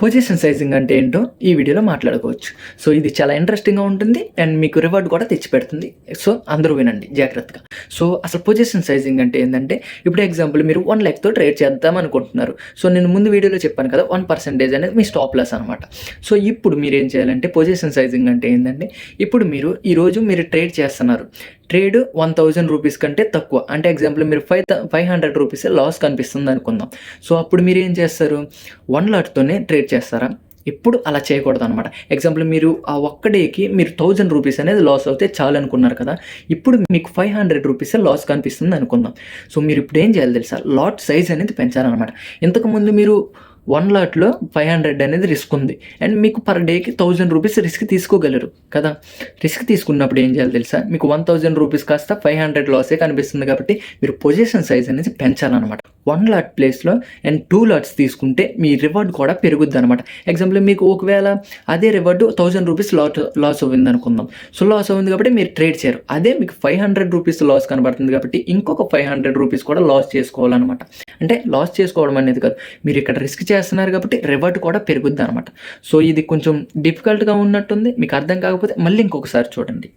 Position sizing అంటే ఏంటో ఈ వీడియోలో మాట్లాడుకోవచ్చు. సో ఇది చాలా ఇంట్రెస్టింగ్‌గా ఉంటుంది అండ్ మీకు రివార్డ్ కూడా తెచ్చిపెడుతుంది. సో అందరూ వినండి జాగ్రత్తగా. సో అసలు పొజిషన్ సైజింగ్ అంటే ఏందంటే, ఇప్పుడు ఎగ్జాంపుల్ మీరు 1,00,000తో ట్రేడ్ చేద్దాం అనుకుంటున్నారు. సో నేను ముందు వీడియోలో చెప్పాను కదా! 1% అనేది మీ స్టాప్ లాస్ అనమాట. సో ఇప్పుడు మీరేం చేయాలంటే పొజిషన్ సైజింగ్ అంటే ఏందంటే, ఇప్పుడు ఈరోజు మీరు ట్రేడ్ చేస్తున్నారు. ట్రేడ్ 1,000 రూపీస్ కంటే తక్కువ. అంటే ఎగ్జాంపుల్ మీరు 500 రూపీసే లాస్ కనిపిస్తుంది అనుకుందాం. సో అప్పుడు మీరేం చేస్తారు? 1 లాట్‌తోనే ట్రేడ్ చేస్తారా? ఎప్పుడు అలా చేయకూడదనమాట. ఎగ్జాంపుల్ మీరు ఆ ఒక్క డేకి మీరు 1000 రూపీస్ అనేది లాస్ అవుతే చాలనుకున్నారు కదా! ఇప్పుడు మీకు 500 రూపీసే లాస్ కనిపిస్తుంది అనుకుందాం. సో మీరు ఇప్పుడు ఏం చేయాలో తెలుసా? లాట్ సైజ్ అనేది పెంచాలనమాట. ఇంతకుముందు మీరు 1 లాట్‌లో 500 అనేది రిస్క్ ఉంది. అండ్ మీకు పర్ డేకి 1000 రూపీస్ రిస్క్ తీసుకోగలరు కదా! రిస్క్ తీసుకున్నప్పుడు ఏం చేయాలో తెలుసా? మీకు 1000 రూపీస్ కాస్త 500 లాసే కనిపిస్తుంది కాబట్టి మీరు పొజిషన్ సైజ్ అనేది పెంచాలనమాట. 1 లాట్ ప్లేస్‌లో అండ్ 2 లాట్స్ తీసుకుంటే మీ రివార్డ్ కూడా పెరుగుద్దనమాట. ఎగ్జాంపుల్ మీకు ఒకవేళ అదే రివార్డ్ 1000 రూపీస్ లాస్ అయిందనుకుందాం. సో లాస్ అయింది కాబట్టి మీరు ట్రేడ్ చేయరు. అదే మీకు 500 రూపీస్ లాస్ కనబడుతుంది కాబట్టి ఇంకొక 500 రూపీస్ కూడా లాస్ చేసుకోవాలనమాట. అంటే లాస్ చేసుకోవడం అనేది కాదు. మీరు ఇక్కడ రిస్క్ చేస్తున్నారు కాబట్టి రివార్డ్ కూడా పెరుగుద్దనమాట. సో ఇది కొంచెం డిఫికల్ట్‌గా ఉన్నట్టుంది. మీకు అర్థం కాకపోతే మళ్ళీ ఇంకొకసారి చూడండి.